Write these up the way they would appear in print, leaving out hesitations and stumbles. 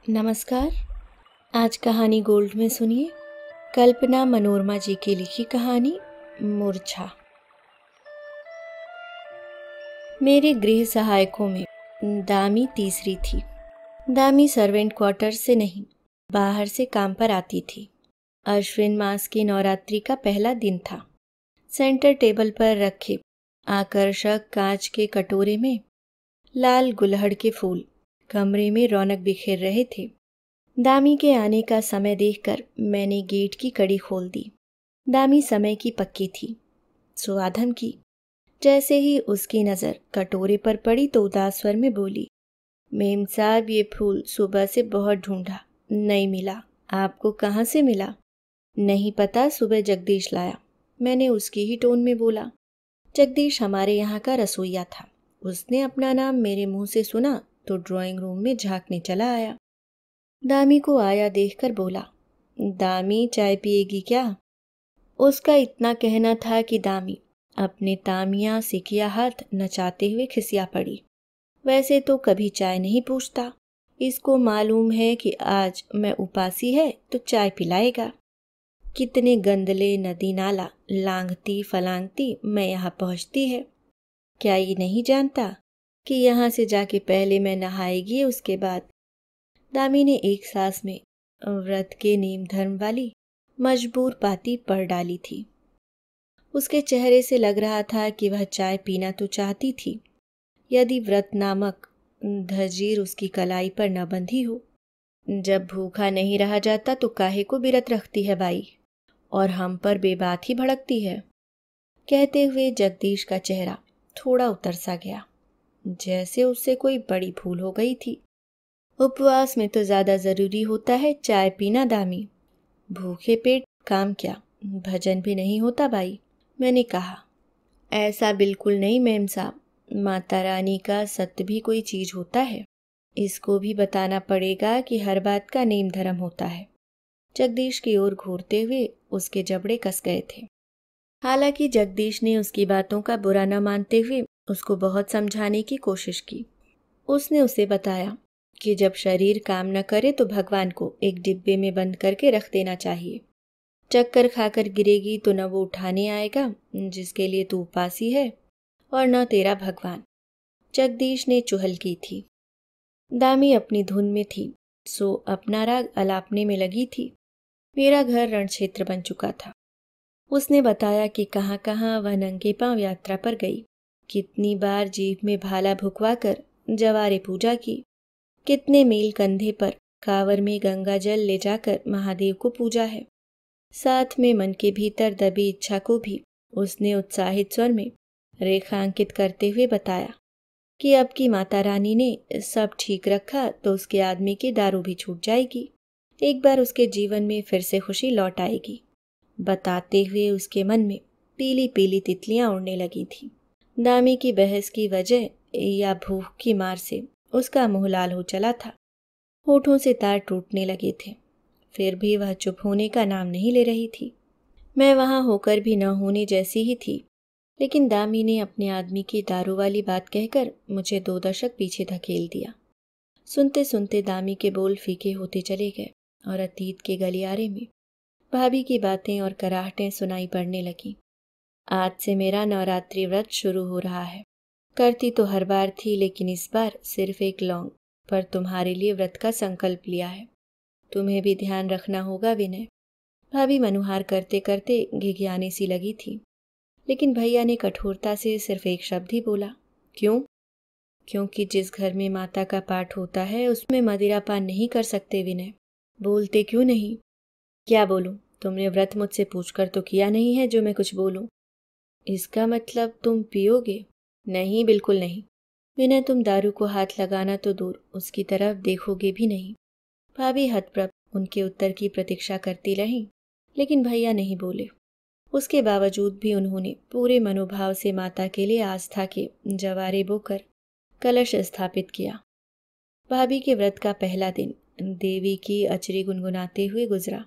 नमस्कार। आज कहानी गोल्ड में सुनिए कल्पना मनोरमा जी की लिखी कहानी मूर्छा। मेरे गृह सहायकों में दामी तीसरी थी। दामी सर्वेंट क्वार्टर से नहीं, बाहर से काम पर आती थी। अश्विन मास की नवरात्रि का पहला दिन था। सेंटर टेबल पर रखे आकर्षक कांच के कटोरे में लाल गुलहड़ के फूल कमरे में रौनक बिखेर रहे थे। दामी के आने का समय देखकर मैंने गेट की कड़ी खोल दी। दामी समय की पक्की थी, सुआधम की। जैसे ही उसकी नज़र कटोरे पर पड़ी तो उदास स्वर में बोली, मेम साहब, ये फूल सुबह से बहुत ढूंढा, नहीं मिला। आपको कहाँ से मिला? नहीं पता, सुबह जगदीश लाया। मैंने उसकी ही टोन में बोला। जगदीश हमारे यहाँ का रसोइया था। उसने अपना नाम मेरे मुंह से सुना तो ड्राइंग रूम में झांकने चला आया। दामी को आया देखकर बोला, दामी चाय पिएगी क्या? उसका इतना कहना था कि दामी अपने तामिया सिकिया हाथ नचाते हुए खिसिया पड़ी। वैसे तो कभी चाय नहीं पूछता, इसको मालूम है कि आज मैं उपासी है तो चाय पिलाएगा। कितने गंदले नदी नाला लांघती फलांगती मैं यहाँ पहुँचती है। क्या ये नहीं जानता कि यहाँ से जाके पहले मैं नहाएगी, उसके बाद। दामी ने एक सांस में व्रत के नेम धर्म वाली मजबूर पाती पढ़ डाली थी। उसके चेहरे से लग रहा था कि वह चाय पीना तो चाहती थी, यदि व्रत नामक धजीर उसकी कलाई पर न बंधी हो। जब भूखा नहीं रहा जाता तो काहे को बिरत रखती है बाई, और हम पर बेबात ही भड़कती है। कहते हुए जगदीश का चेहरा थोड़ा उतर सा गया, जैसे उससे कोई बड़ी भूल हो गई थी। उपवास में तो ज्यादा जरूरी होता है चाय पीना दामी। भूखे पेट काम क्या, भजन भी नहीं होता बाई। मैंने कहा, ऐसा बिल्कुल नहीं मेम साहब, माता रानी का सत्य भी कोई चीज होता है। इसको भी बताना पड़ेगा कि हर बात का नेम धर्म होता है। जगदीश की ओर घूरते हुए उसके जबड़े कस गए थे। हालांकि जगदीश ने उसकी बातों का बुरा न मानते हुए उसको बहुत समझाने की कोशिश की। उसने उसे बताया कि जब शरीर काम न करे तो भगवान को एक डिब्बे में बंद करके रख देना चाहिए। चक्कर खाकर गिरेगी तो न वो उठाने आएगा जिसके लिए तू उपासी है, और न तेरा भगवान। जगदीश ने चुहल की थी। दामी अपनी धुन में थी, सो अपना राग अलापने में लगी थी। मेरा घर रणक्षेत्र बन चुका था। उसने बताया कि कहाँ कहाँ वह नंगे पांव यात्रा पर गई, कितनी बार जीभ में भाला भुकवा कर जवारे पूजा की, कितने मील कंधे पर कांवर में गंगा जल ले जाकर महादेव को पूजा है। साथ में मन के भीतर दबी इच्छा को भी उसने उत्साहित स्वर में रेखांकित करते हुए बताया कि अब की माता रानी ने सब ठीक रखा तो उसके आदमी की दारू भी छूट जाएगी, एक बार उसके जीवन में फिर से खुशी लौट आएगी। बताते हुए उसके मन में पीली पीली तितलियां उड़ने लगी थी। दामी की बहस की वजह या भूख की मार से उसका मुंह लाल हो चला था, होठों से तार टूटने लगे थे। फिर भी वह चुप होने का नाम नहीं ले रही थी। मैं वहां होकर भी न होने जैसी ही थी, लेकिन दामी ने अपने आदमी की दारू वाली बात कहकर मुझे 2 दशक पीछे धकेल दिया। सुनते सुनते दामी के बोल फीके होते चले गए और अतीत के गलियारे में भाभी की बातें और कराहटें सुनाई पड़ने लगी। आज से मेरा नवरात्रि व्रत शुरू हो रहा है। करती तो हर बार थी, लेकिन इस बार सिर्फ एक लौंग पर तुम्हारे लिए व्रत का संकल्प लिया है। तुम्हें भी ध्यान रखना होगा विनय। भाभी मनुहार करते करते घिघियाने सी लगी थी, लेकिन भैया ने कठोरता से सिर्फ एक शब्द ही बोला, क्यों? क्योंकि जिस घर में माता का पाठ होता है उसमें मदिरा पान नहीं कर सकते विनय। बोलते क्यों नहीं? क्या बोलूं? तुमने व्रत मुझसे पूछकर तो किया नहीं है जो मैं कुछ बोलूं। इसका मतलब तुम पियोगे? नहीं, बिल्कुल नहीं। विनय, तुम दारू को हाथ लगाना तो दूर, उसकी तरफ देखोगे भी नहीं। भाभी हतप्रभ उनके उत्तर की प्रतीक्षा करती रही, लेकिन भैया नहीं बोले। उसके बावजूद भी उन्होंने पूरे मनोभाव से माता के लिए आस्था के जवारे बोकर कलश स्थापित किया। भाभी के व्रत का पहला दिन देवी की अचरी गुनगुनाते हुए गुजरा।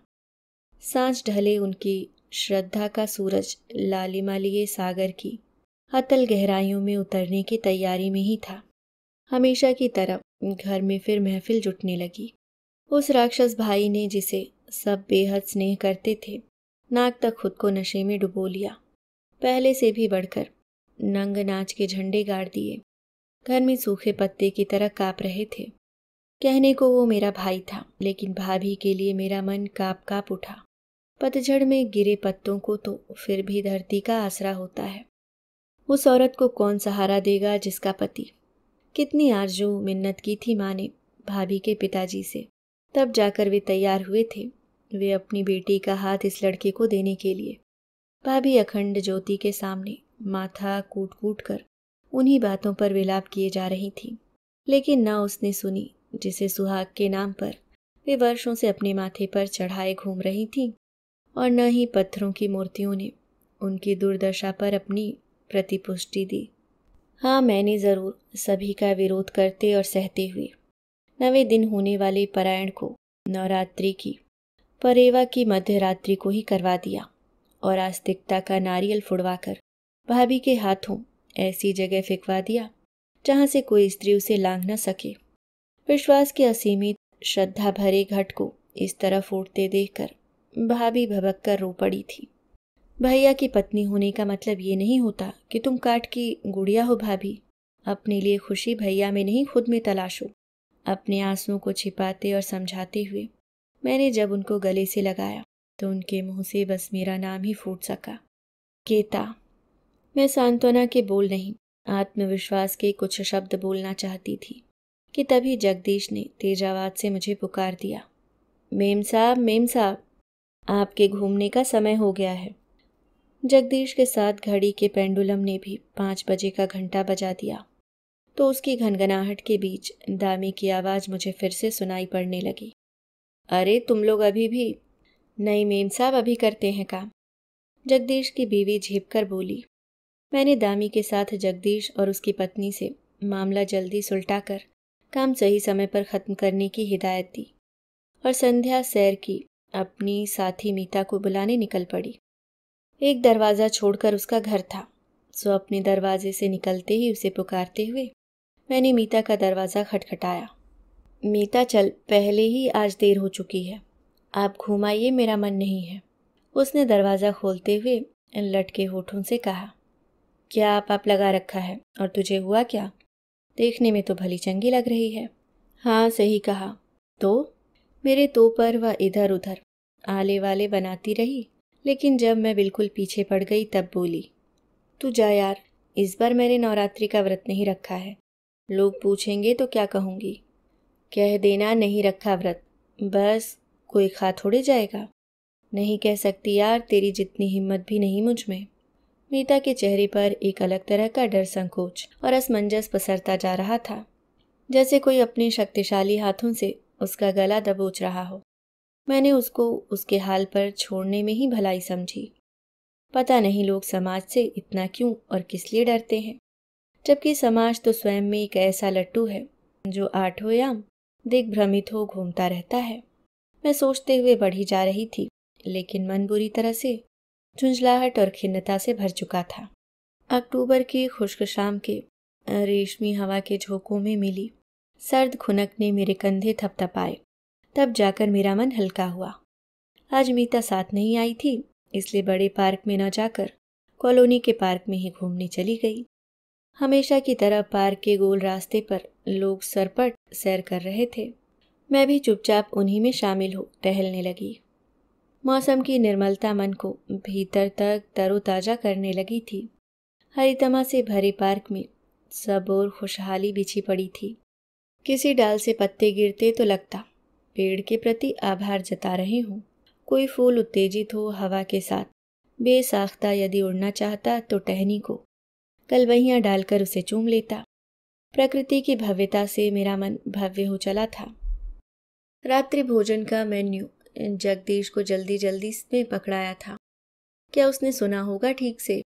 सांझ ढले उनकी श्रद्धा का सूरज लालिमा लिए सागर की अतल गहराइयों में उतरने की तैयारी में ही था। हमेशा की तरह घर में फिर महफिल जुटने लगी। उस राक्षस भाई ने, जिसे सब बेहद स्नेह करते थे, नाक तक खुद को नशे में डुबो लिया। पहले से भी बढ़कर नंग नाच के झंडे गाड़ दिए। घर में सूखे पत्ते की तरह काँप रहे थे। कहने को वो मेरा भाई था, लेकिन भाभी के लिए मेरा मन काँप काँप उठा। पतझड़ में गिरे पत्तों को तो फिर भी धरती का आसरा होता है। उस औरत को कौन सहारा देगा जिसका पति। कितनी आरजू मिन्नत की थी माँ ने भाभी के पिताजी से, तब जाकर वे तैयार हुए थे। वे अपनी बेटी का हाथ इस लड़के को देने के लिए। भाभी अखंड ज्योति के सामने माथा कूट कूट कर उन्हीं बातों पर विलाप किए जा रही थी, लेकिन न उसने सुनी जिसे सुहाग के नाम पर वे वर्षों से अपने माथे पर चढ़ाए घूम रही थी, और न ही पत्थरों की मूर्तियों ने उनकी दुर्दशा पर अपनी प्रतिपुष्टि दी। हाँ, मैंने ज़रूर सभी का विरोध करते और सहते हुए 9वें दिन होने वाले पारायण को नवरात्रि की परेवा की मध्य रात्रि को ही करवा दिया, और आस्तिकता का नारियल फुड़वाकर भाभी के हाथों ऐसी जगह फेंकवा दिया जहाँ से कोई स्त्री उसे लांघ न सके। विश्वास के असीमित श्रद्धा भरे घट को इस तरह फूटते देखकर भाभी भभक कर रो पड़ी थी। भैया की पत्नी होने का मतलब ये नहीं होता कि तुम काठ की गुड़िया हो भाभी। अपने लिए खुशी भैया में नहीं, खुद में तलाशो। अपने आंसुओं को छिपाते और समझाते हुए मैंने जब उनको गले से लगाया तो उनके मुंह से बस मेरा नाम ही फूट सका, केता। मैं सांत्वना के बोल नहीं, आत्मविश्वास के कुछ शब्द बोलना चाहती थी कि तभी जगदीश ने तेज आवाज से मुझे पुकार दिया, मेम साहब, आपके घूमने का समय हो गया है। जगदीश के साथ घड़ी के पेंडुलम ने भी 5 बजे का घंटा बजा दिया तो उसकी घनघनाहट के बीच दामी की आवाज़ मुझे फिर से सुनाई पड़ने लगी, अरे तुम लोग अभी भी? नहीं मेम साहब, अभी करते हैं काम। जगदीश की बीवी झेप कर बोली। मैंने दामी के साथ जगदीश और उसकी पत्नी से मामला जल्दी सुलटाकर काम सही समय पर ख़त्म करने की हिदायत दी और संध्या सैर की अपनी साथी मीता को बुलाने निकल पड़ी। एक दरवाज़ा छोड़कर उसका घर था, सो अपने दरवाजे से निकलते ही उसे पुकारते हुए मैंने मीता का दरवाज़ा खटखटाया। मीता चल, पहले ही आज देर हो चुकी है, आप घूम आइए, मेरा मन नहीं है। उसने दरवाज़ा खोलते हुए लटके होठों से कहा, क्या आप लगा रखा है और तुझे हुआ क्या? देखने में तो भली चंगी लग रही है। हाँ सही कहा। तो मेरे तो पर वह इधर उधर आले वाले बनाती रही, लेकिन जब मैं बिल्कुल पीछे पड़ गई तब बोली, तू जा यार, इस बार मैंने नवरात्रि का व्रत नहीं रखा है। लोग पूछेंगे तो क्या कहूँगी? कह देना नहीं रखा व्रत, बस कोई खा थोड़े जाएगा। नहीं कह सकती यार, तेरी जितनी हिम्मत भी नहीं मुझ में। मीता के चेहरे पर एक अलग तरह का डर, संकोच और असमंजस पसरता जा रहा था, जैसे कोई अपने शक्तिशाली हाथों से उसका गला दबोच रहा हो। मैंने उसको उसके हाल पर छोड़ने में ही भलाई समझी। पता नहीं लोग समाज से इतना क्यों और किस लिए डरते हैं, जबकि समाज तो स्वयं में एक ऐसा लट्टू है जो आठों याम दिग्भ्रमित हो घूमता रहता है। मैं सोचते हुए बढ़ी जा रही थी, लेकिन मन बुरी तरह से झुंझलाहट और खिन्नता से भर चुका था। अक्टूबर की खुश्क शाम के रेशमी हवा के झोंकों में मिली सर्द खुनक ने मेरे कंधे थपथपाए, तब जाकर मेरा मन हल्का हुआ। आज मीता साथ नहीं आई थी, इसलिए बड़े पार्क में न जाकर कॉलोनी के पार्क में ही घूमने चली गई। हमेशा की तरह पार्क के गोल रास्ते पर लोग सरपट सैर कर रहे थे। मैं भी चुपचाप उन्हीं में शामिल हो टहलने लगी। मौसम की निर्मलता मन को भीतर तक तरोताजा करने लगी थी। हरितमा से भरे पार्क में सब और खुशहाली बिछी पड़ी थी। किसी डाल से पत्ते गिरते तो लगता पेड़ के प्रति आभार जता रहे हों। कोई फूल उत्तेजित हो हवा के साथ, बेसाख्ता यदि उड़ना चाहता तो टहनी को कलवहियाँ डालकर उसे चूम लेता। प्रकृति की भव्यता से मेरा मन भव्य हो चला था। रात्रि भोजन का मेन्यू जगदीश को जल्दी जल्दी में पकड़ाया था। क्या उसने सुना होगा ठीक से?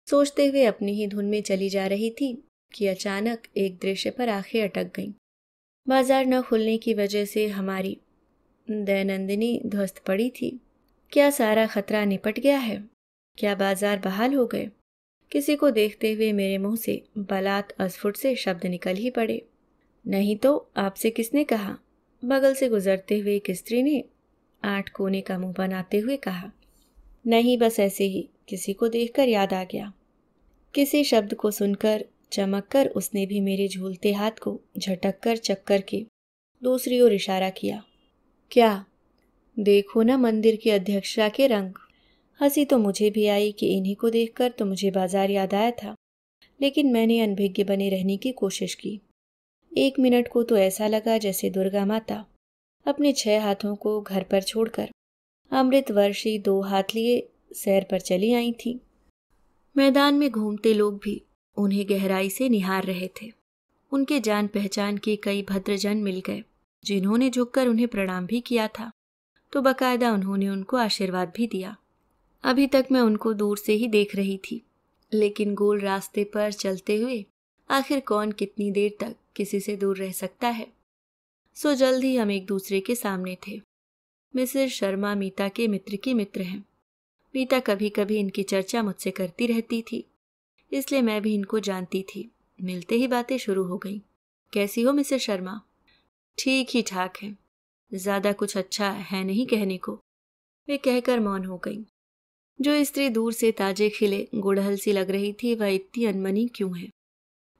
सोचते हुए अपनी ही धुन में चली जा रही थी कि अचानक एक दृश्य पर आंखें अटक गईं। बाजार न खुलने की वजह से हमारी दैनंदिनी ध्वस्त पड़ी थी। क्या सारा खतरा निपट गया है? क्या बाजार बहाल हो गए? किसी को देखते हुए मेरे मुंह से बलात् अस्फुट से शब्द निकल ही पड़े। नहीं तो आपसे किसने कहा? बगल से गुजरते हुए एक स्त्री ने 8 कोने का मुंह बनाते हुए कहा। नहीं, बस ऐसे ही, किसी को देखकर याद आ गया। किसी शब्द को सुनकर चमक कर उसने भी मेरे झूलते हाथ को झटक कर चक्कर के दूसरी ओर इशारा किया। क्या? देखो ना मंदिर की अध्यक्षा के रंग। हंसी तो मुझे भी आई कि इन्हीं को देखकर तो मुझे बाजार याद आया था, लेकिन मैंने अनभिज्ञ बने रहने की कोशिश की। 1 मिनट को तो ऐसा लगा जैसे दुर्गा माता अपने 6 हाथों को घर पर छोड़कर अमृत वर्षी 2 हाथ लिए सैर पर चली आई थी। मैदान में घूमते लोग भी उन्हें गहराई से निहार रहे थे। उनके जान पहचान के कई भद्रजन मिल गए, जिन्होंने झुककर उन्हें प्रणाम भी किया था, तो बकायदा उन्होंने उनको आशीर्वाद भी दिया। अभी तक मैं उनको दूर से ही देख रही थी, लेकिन गोल रास्ते पर चलते हुए आखिर कौन कितनी देर तक किसी से दूर रह सकता है। सो जल्द ही हम एक दूसरे के सामने थे। मिसेस शर्मा मीता के मित्र की मित्र हैं। मीता कभी कभी इनकी चर्चा मुझसे करती रहती थी, इसलिए मैं भी इनको जानती थी। मिलते ही बातें शुरू हो गईं। कैसी हो मिसेस शर्मा? ठीक ही ठाक है, ज्यादा कुछ अच्छा है नहीं कहने को, वे कहकर मौन हो गईं। जो स्त्री दूर से ताजे खिले गुड़हल सी लग रही थी, वह इतनी अनमनी क्यों है?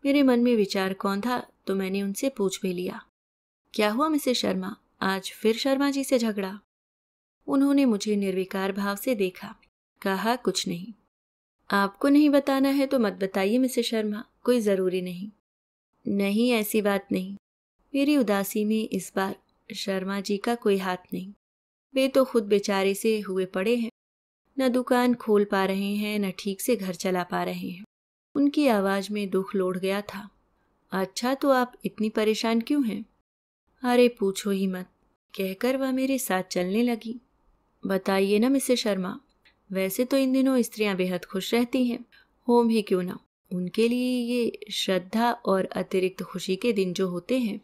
मेरे मन में विचार कौन था, तो मैंने उनसे पूछ भी लिया। क्या हुआ मिसेस शर्मा, आज फिर शर्मा जी से झगड़ा? उन्होंने मुझे निर्विकार भाव से देखा। कहा, कुछ नहीं। आपको नहीं बताना है तो मत बताइए मिसेस शर्मा, कोई जरूरी नहीं। नहीं, ऐसी बात नहीं। मेरी उदासी में इस बार शर्मा जी का कोई हाथ नहीं। वे तो खुद बेचारे से हुए पड़े हैं, न दुकान खोल पा रहे हैं, न ठीक से घर चला पा रहे हैं। उनकी आवाज में दुख लौट गया था। अच्छा, तो आप इतनी परेशान क्यों हैं? अरे पूछो ही मत, कहकर वह मेरे साथ चलने लगी। बताइए ना मिसेस शर्मा, वैसे तो इन दिनों स्त्रियां बेहद खुश रहती हैं, होम ही क्यों ना। उनके लिए ये श्रद्धा और अतिरिक्त खुशी के दिन जो होते हैं।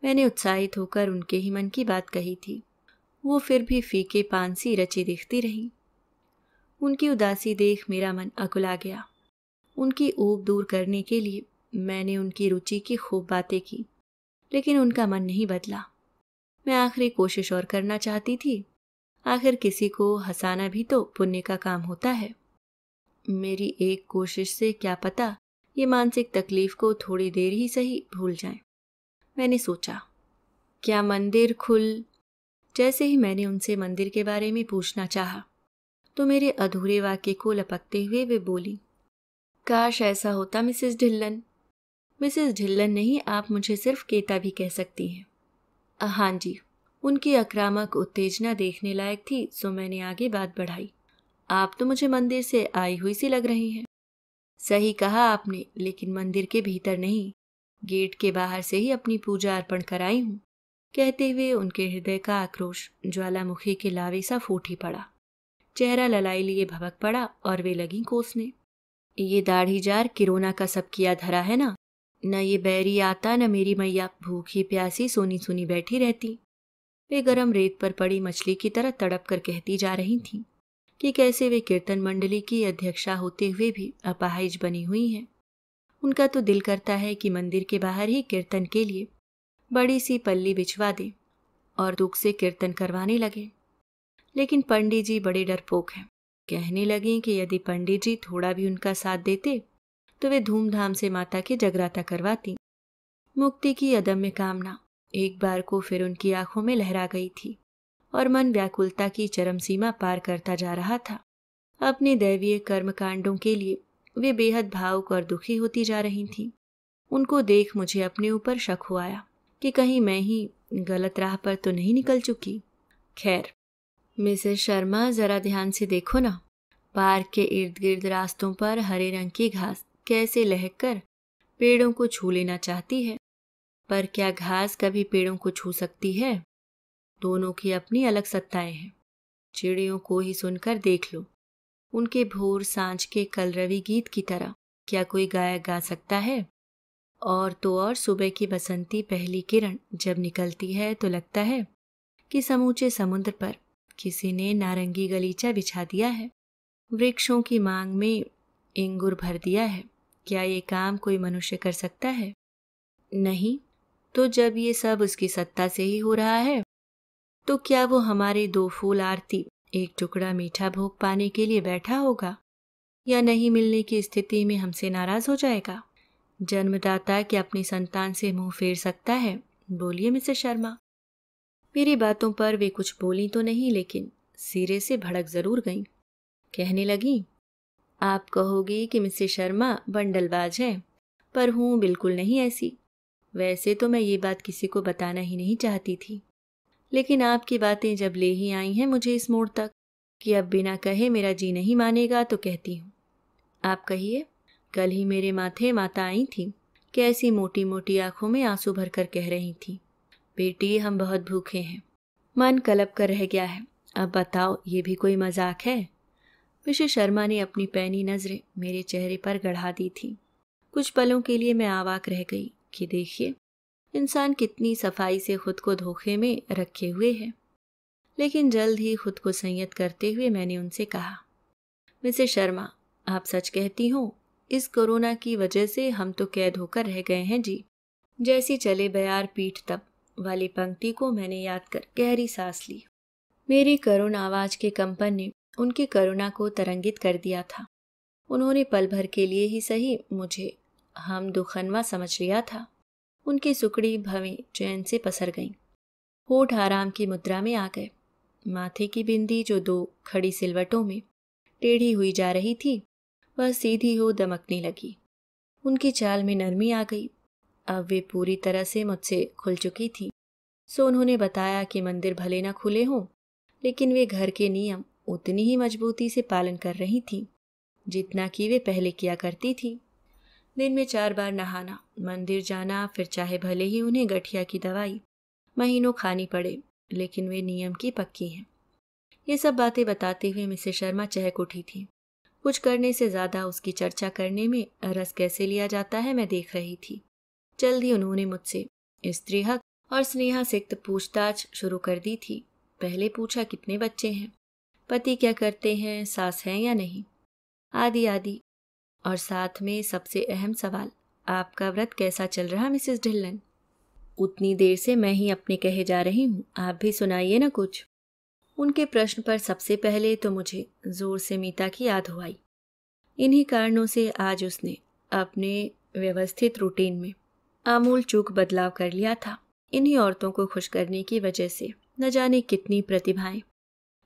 मैंने उत्साहित होकर उनके ही मन की बात कही थी। वो फिर भी फीके पान सी रची दिखती रही। उनकी उदासी देख मेरा मन अकुला गया। उनकी ऊब दूर करने के लिए मैंने उनकी रुचि की खूब बातें की, लेकिन उनका मन नहीं बदला। मैं आखिरी कोशिश और करना चाहती थी। आखिर किसी को हंसाना भी तो पुण्य का काम होता है। मेरी एक कोशिश से क्या पता ये मानसिक तकलीफ को थोड़ी देर ही सही भूल जाएं। मैंने सोचा, क्या मंदिर खुल। जैसे ही मैंने उनसे मंदिर के बारे में पूछना चाहा, तो मेरे अधूरे वाक्य को लपकते हुए वे बोली, काश ऐसा होता मिसेस ढिल्लन। मिसेस ढिल्लन नहीं, आप मुझे सिर्फ केता भी कह सकती हैं। हाँ जी। उनकी आक्रामक उत्तेजना देखने लायक थी, सो मैंने आगे बात बढ़ाई। आप तो मुझे मंदिर से आई हुई सी लग रही हैं। सही कहा आपने, लेकिन मंदिर के भीतर नहीं, गेट के बाहर से ही अपनी पूजा अर्पण कराई हूँ। कहते हुए उनके हृदय का आक्रोश ज्वालामुखी के लावे सा फूट ही पड़ा। चेहरा ललाई लिए भभक पड़ा और वे लगी कोसने। ये दाढ़ी जार किरोना का सब किया धरा है ना, न ये बैरी आता न मेरी मैया भूखी प्यासी सोनी सुनी बैठी रहती। वे गरम रेत पर पड़ी मछली की तरह तड़प कर कहती जा रही थीं कि कैसे वे कीर्तन मंडली की अध्यक्षा होते हुए भी अपाहिज बनी हुई हैं। उनका तो दिल करता है कि मंदिर के बाहर ही कीर्तन के लिए बड़ी सी पल्ली बिछवा दें और दुख से कीर्तन करवाने लगे। लेकिन पंडित जी बड़े डरपोक हैं। कहने लगे कि यदि पंडित जी थोड़ा भी उनका साथ देते तो वे धूमधाम से माता के जगराता करवाती। मुक्ति की अदम्य कामना एक बार को फिर उनकी आंखों में लहरा गई थी और मन व्याकुलता की चरम सीमा पार करता जा रहा था। अपने दैवीय कर्मकांडों के लिए वे बेहद भावुक और दुखी होती जा रही थीं। उनको देख मुझे अपने ऊपर शक हो आया कि कहीं मैं ही गलत राह पर तो नहीं निकल चुकी। खैर, मिसेस शर्मा जरा ध्यान से देखो ना, पार्क के इर्द गिर्द रास्तों पर हरे रंग की घास कैसे लहक कर पेड़ों को छू लेना चाहती है। पर क्या घास कभी पेड़ों को छू सकती है? दोनों की अपनी अलग सत्ताएं हैं। चिड़ियों को ही सुनकर देख लो, उनके भोर सांझ के कलरवी गीत की तरह क्या कोई गायक गा सकता है? और तो और सुबह की बसंती पहली किरण जब निकलती है तो लगता है कि समूचे समुद्र पर किसी ने नारंगी गलीचा बिछा दिया है, वृक्षों की मांग में इंगुर भर दिया है। क्या ये काम कोई मनुष्य कर सकता है? नहीं, तो जब ये सब उसकी सत्ता से ही हो रहा है, तो क्या वो हमारे 2 फूल आरती, 1 टुकड़ा मीठा भोग पाने के लिए बैठा होगा, या नहीं मिलने की स्थिति में हमसे नाराज हो जाएगा? जन्मदाता क्या अपनी संतान से मुंह फेर सकता है? बोलिए मिसेस शर्मा। मेरी बातों पर वे कुछ बोली तो नहीं, लेकिन सिरे से भड़क जरूर गईं। कहने लगी, आप कहोगी कि मिसेस शर्मा बंडलबाज है, पर हूं बिल्कुल नहीं ऐसी। वैसे तो मैं ये बात किसी को बताना ही नहीं चाहती थी, लेकिन आपकी बातें जब ले ही आई हैं मुझे इस मोड़ तक कि अब बिना कहे मेरा जी नहीं मानेगा तो कहती हूँ। आप कहिए। कल ही मेरे माथे माता आई थी, कैसी मोटी मोटी आंखों में आंसू भरकर कह रही थी, बेटी हम बहुत भूखे हैं, मन कलप कर रह गया है, अब बताओ ये भी कोई मजाक है? मिसेस शर्मा ने अपनी पैनी नजरें मेरे चेहरे पर गड़ा दी थी। कुछ पलों के लिए मैं आवाक रह गई कि देखिए इंसान कितनी सफाई से खुद को धोखे में रखे हुए है। लेकिन जल्द ही खुद को संयत करते हुए मैंने उनसे कहा, मिसेस शर्मा आप सच कहती हो, इस कोरोना की वजह से हम तो कैद होकर रह गए हैं जी। जैसी चले बयार पीठ तब वाली पंक्ति को मैंने याद कर गहरी सांस ली। मेरी करुण आवाज के कंपन ने उनकी करुणा को तरंगित कर दिया था। उन्होंने पल भर के लिए ही सही मुझे हम दुखनवा समझ लिया था। उनकी सुकड़ी भवें चैन से पसर गईं, होठ आराम की मुद्रा में आ गए। माथे की बिंदी जो 2 खड़ी सिलवटों में टेढ़ी हुई जा रही थी, वह सीधी हो दमकने लगी। उनकी चाल में नरमी आ गई। अब वे पूरी तरह से मुझसे खुल चुकी थी। सो उन्होंने बताया कि मंदिर भले न खुले हों, लेकिन वे घर के नियम उतनी ही मजबूती से पालन कर रही थी जितना कि वे पहले किया करती थी। दिन में 4 बार नहाना, मंदिर जाना, फिर चाहे भले ही उन्हें गठिया की दवाई महीनों खानी पड़े, लेकिन वे नियम की पक्की हैं। ये सब बातें बताते हुए मिसेस शर्मा चहक उठी थी। कुछ करने से ज्यादा उसकी चर्चा करने में रस कैसे लिया जाता है मैं देख रही थी। जल्द ही उन्होंने मुझसे स्त्री हक और स्नेहा सिक्त पूछताछ शुरू कर दी थी। पहले पूछा कितने बच्चे हैं, पति क्या करते हैं, सास हैं या नहीं, आदि आदि। और साथ में सबसे अहम सवाल, आपका व्रत कैसा चल रहा मिसेस ढिल्लन? उतनी देर से मैं ही अपने कहे जा रही हूँ, आप भी सुनाइए ना कुछ। उनके प्रश्न पर सबसे पहले तो मुझे जोर से मीता की याद हो आई। इन्हीं कारणों से आज उसने अपने व्यवस्थित रूटीन में आमूल चूक बदलाव कर लिया था। इन्हीं औरतों को खुश करने की वजह से न जाने कितनी प्रतिभाएं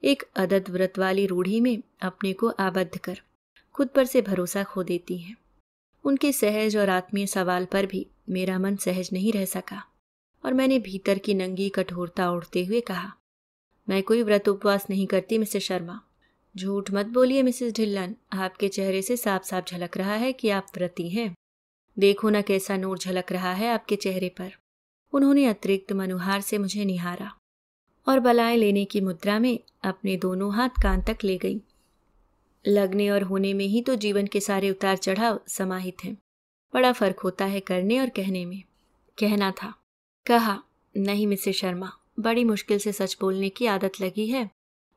एक अदद व्रत वाली रूढ़ी में अपने को आबद्ध कर खुद पर से भरोसा खो देती हैं। उनके सहज और आत्मीय सवाल पर भी मेरा मन सहज नहीं रह सका और मैंने भीतर की नंगी कठोरता ओढ़ते हुए कहा, मैं कोई व्रत उपवास नहीं करती मिसेस शर्मा। झूठ मत बोलिए मिसेस ढिल्लन, आपके चेहरे से साफ साफ झलक रहा है कि आप व्रती हैं। देखो न कैसा नूर झलक रहा है आपके चेहरे पर। उन्होंने अतिरिक्त मनुहार से मुझे निहारा और बलाएं लेने की मुद्रा में अपने दोनों हाथ कान तक ले गई। लगने और होने में ही तो जीवन के सारे उतार चढ़ाव समाहित हैं। बड़ा फर्क होता है करने और कहने में। कहना था। कहा, नहीं मिसेस शर्मा, बड़ी मुश्किल से सच बोलने की आदत लगी है,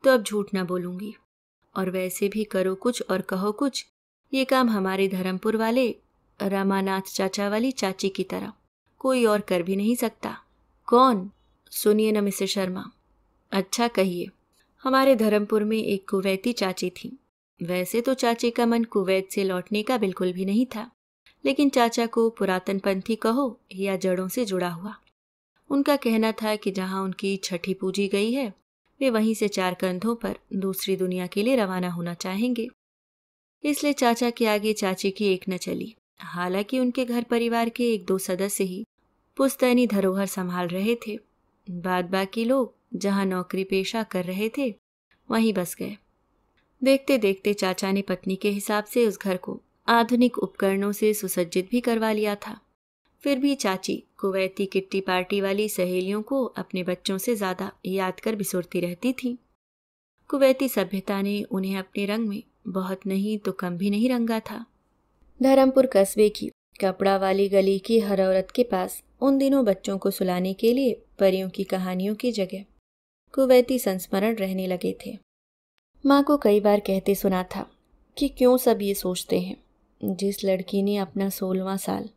तो अब झूठ ना बोलूंगी। और वैसे भी करो कुछ और कहो कुछ, ये काम हमारे धर्मपुर वाले रामानाथ चाचा वाली चाची की तरह कोई और कर भी नहीं सकता। कौन? सुनिए न मिसेस शर्मा। अच्छा कहिए। हमारे धर्मपुर में एक कुवैती चाची थी। वैसे तो चाची का मन कुवैत से लौटने का बिल्कुल भी नहीं था, लेकिन चाचा को पुरातनपंथी कहो या जड़ों से जुड़ा हुआ। उनका कहना था कि जहां उनकी छठी पूजी गई है, वे वहीं से 4 कंधों पर दूसरी दुनिया के लिए रवाना होना चाहेंगे। इसलिए चाचा के आगे चाची की एक न चली। हालांकि उनके घर परिवार के 1-2 सदस्य ही पुश्तैनी धरोहर संभाल रहे थे। बाद बाकी लोग जहां नौकरी पेशा कर रहे थे वहीं बस गए। देखते देखते चाचा ने पत्नी के हिसाब से उस घर को आधुनिक उपकरणों से सुसज्जित भी करवा लिया था। फिर भी चाची कुवैती किट्टी पार्टी वाली सहेलियों को अपने बच्चों से ज्यादा याद कर बिसुरती रहती थी। कुवैती सभ्यता ने उन्हें अपने रंग में बहुत नहीं तो कम भी नहीं रंगा था। धर्मपुर कस्बे की कपड़ा वाली गली की हर औरत के पास उन दिनों बच्चों को सुलाने के लिए परियों की कहानियों की जगह कुवैती संस्मरण रहने लगे थे। माँ को कई बार कहते सुना था कि क्यों सब ये सोचते हैं, जिस लड़की ने अपना 16वां साल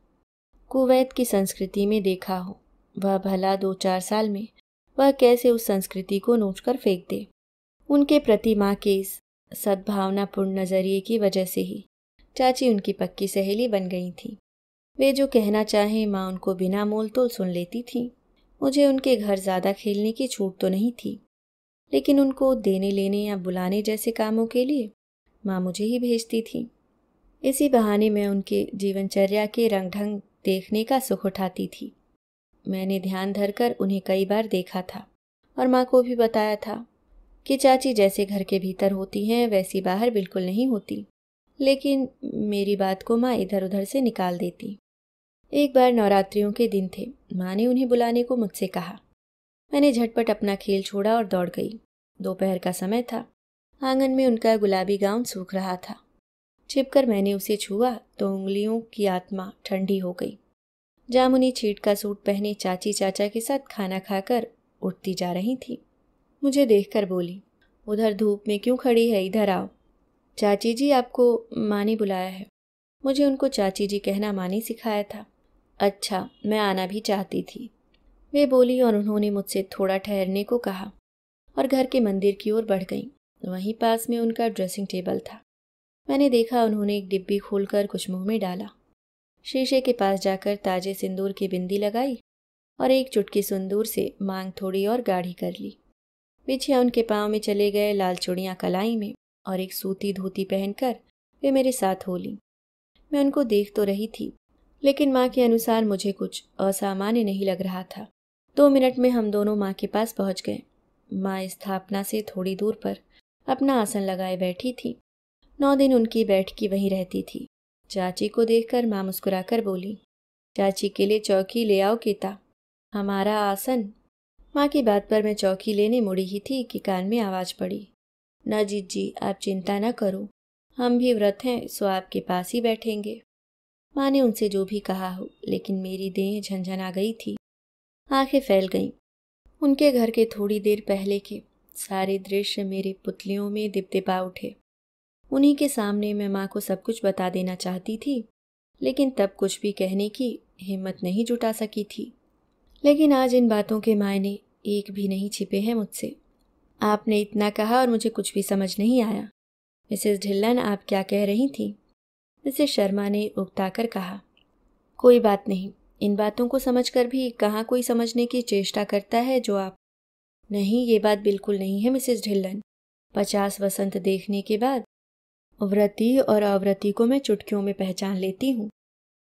कुवैत की संस्कृति में देखा हो वह भला 2-4 साल में वह कैसे उस संस्कृति को नोच कर फेंक दे। उनके प्रति माँ के इस सद्भावनापूर्ण नज़रिए की वजह से ही चाची उनकी पक्की सहेली बन गई थी। वे जो कहना चाहें माँ उनको बिना मोल तोल सुन लेती थी। मुझे उनके घर ज़्यादा खेलने की छूट तो नहीं थी, लेकिन उनको देने लेने या बुलाने जैसे कामों के लिए माँ मुझे ही भेजती थी। इसी बहाने मैं उनके जीवनचर्या के रंग ढंग देखने का सुख उठाती थी। मैंने ध्यान धरकर उन्हें कई बार देखा था और माँ को भी बताया था कि चाची जैसे घर के भीतर होती हैं वैसी बाहर बिल्कुल नहीं होती, लेकिन मेरी बात को माँ इधर उधर से निकाल देती। एक बार नवरात्रियों के दिन थे, माँ ने उन्हें बुलाने को मुझसे कहा। मैंने झटपट अपना खेल छोड़ा और दौड़ गई। दोपहर का समय था। आंगन में उनका गुलाबी गाउन सूख रहा था। छिपकर मैंने उसे छुआ तो उंगलियों की आत्मा ठंडी हो गई। जामुनी छीट का सूट पहने चाची चाचा के साथ खाना खाकर उठती जा रही थी। मुझे देखकर बोली, उधर धूप में क्यों खड़ी है, इधर आओ। चाची जी, आपको माँ ने बुलाया है। मुझे उनको चाची जी कहना माँ ने सिखाया था। अच्छा, मैं आना भी चाहती थी, वे बोली और उन्होंने मुझसे थोड़ा ठहरने को कहा और घर के मंदिर की ओर बढ़ गईं। वहीं पास में उनका ड्रेसिंग टेबल था। मैंने देखा उन्होंने एक डिब्बी खोलकर कुछ मुंह में डाला। शीशे के पास जाकर ताजे सिंदूर की बिंदी लगाई और एक चुटकी सिंदूर से मांग थोड़ी और गाढ़ी कर ली। बिछिया उनके पाँव में चले गए। लाल चूड़ियाँ कलाई में और एक सूती धोती पहनकर वे मेरे साथ हो लीं। मैं उनको देख तो रही थी, लेकिन माँ के अनुसार मुझे कुछ असामान्य नहीं लग रहा था। 2 मिनट में हम दोनों माँ के पास पहुँच गए। माँ स्थापना से थोड़ी दूर पर अपना आसन लगाए बैठी थी। 9 दिन उनकी बैठकी वहीं रहती थी। चाची को देखकर माँ मुस्कुराकर बोली, चाची के लिए चौकी ले आओ केता, हमारा आसन। माँ की बात पर मैं चौकी लेने मुड़ी ही थी कि कान में आवाज़ पड़ी, न जीत जी, आप चिंता न करो, हम भी व्रत हैं सो आपके पास ही बैठेंगे। माँ ने उनसे जो भी कहा हो, लेकिन मेरी देह झंझना गई थी। आंखें फैल गईं। उनके घर के थोड़ी देर पहले के सारे दृश्य मेरे पुतलियों में दिपदिपा उठे। उन्हीं के सामने मैं माँ को सब कुछ बता देना चाहती थी, लेकिन तब कुछ भी कहने की हिम्मत नहीं जुटा सकी थी। लेकिन आज इन बातों के मायने एक भी नहीं छिपे हैं मुझसे। आपने इतना कहा और मुझे कुछ भी समझ नहीं आया। मिसेस ढिल्लन, आप क्या कह रही थी? मिसेस शर्मा ने उकताकर कहा। कोई बात नहीं, इन बातों को समझकर भी कहाँ कोई समझने की चेष्टा करता है जो आप। नहीं, ये बात बिल्कुल नहीं है मिसेस ढिल्लन। 50 वसंत देखने के बाद व्रती और अव्रती को मैं चुटकियों में पहचान लेती हूँ।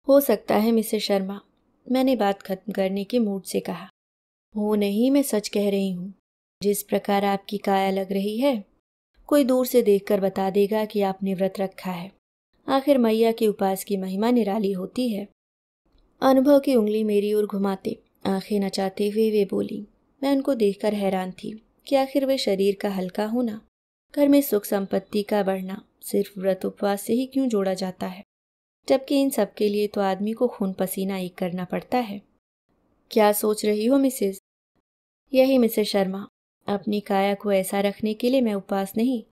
हो सकता है मिसेस शर्मा, मैंने बात खत्म करने के मूड से कहा। हो नहीं, मैं सच कह रही हूँ। जिस प्रकार आपकी काया लग रही है, कोई दूर से देखकर बता देगा कि आपने व्रत रखा है। आखिर मैया के उपास की महिमा निराली होती है। अनुभव की उंगली मेरी ओर घुमाते, आंखें नचाते हुए वे बोली। मैं उनको देखकर हैरान थी कि आखिर वे शरीर का हल्का होना, घर में सुख संपत्ति का बढ़ना सिर्फ व्रत उपवास से ही क्यों जोड़ा जाता है, जबकि इन सब के लिए तो आदमी को खून पसीना एक करना पड़ता है। क्या सोच रही हो मिसेस? यही मिसेस शर्मा, अपनी काया को ऐसा रखने के लिए मैं उपवास नहीं,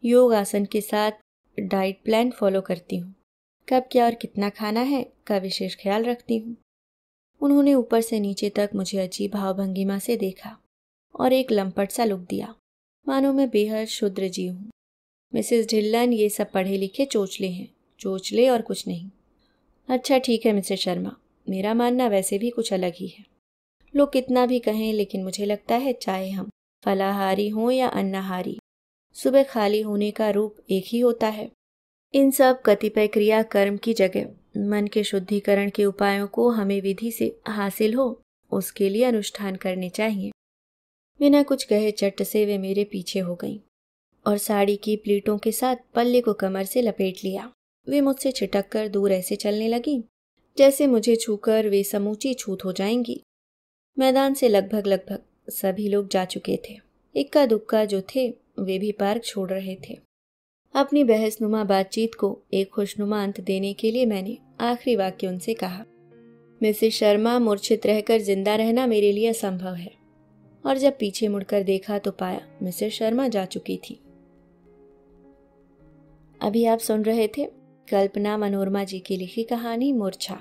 योग आसन के साथ डाइट प्लान फॉलो करती हूँ। कब क्या और कितना खाना है का विशेष ख्याल रखती हूँ। उन्होंने ऊपर से नीचे तक मुझे अजीब भावभंगिमा से देखा और एक लंपट सा लुक दिया, मानो मैं बेहद क्षुद्र जीव हूँ। मिसेस ढिल्लन, ये सब पढ़े लिखे चोचले हैं, चोचले और कुछ नहीं। अच्छा ठीक है मिसेस शर्मा, मेरा मानना वैसे भी कुछ अलग ही है। लोग कितना भी कहें, लेकिन मुझे लगता है चाहे हम फलाहारी हों या अन्नाहारी, सुबह खाली होने का रूप एक ही होता है। इन सब कतिपय क्रिया कर्म की जगह मन के शुद्धिकरण के उपायों को हमें विधि से हासिल हो, उसके लिए अनुष्ठान करने चाहिए। बिना कुछ कहे चट से वे मेरे पीछे हो गईं और साड़ी की प्लीटों के साथ पल्ले को कमर से लपेट लिया। वे मुझसे छिटक कर दूर ऐसे चलने लगी जैसे मुझे छूकर वे समूची छूत हो जाएंगी। मैदान से लगभग सभी लोग जा चुके थे। इक्का दुक्का जो थे वे भी पार्क छोड़ रहे थे। अपनी बहसनुमा बातचीत को एक खुशनुमा अंत देने के लिए मैंने आखिरी वाक्य उनसे कहा, मिसेस शर्मा, मूर्छित रहकर जिंदा रहना मेरे लिए असंभव है। और जब पीछे मुड़कर देखा तो पाया मिसेस शर्मा जा चुकी थी। अभी आप सुन रहे थे कल्पना मनोरमा जी की लिखी कहानी मूर्छा।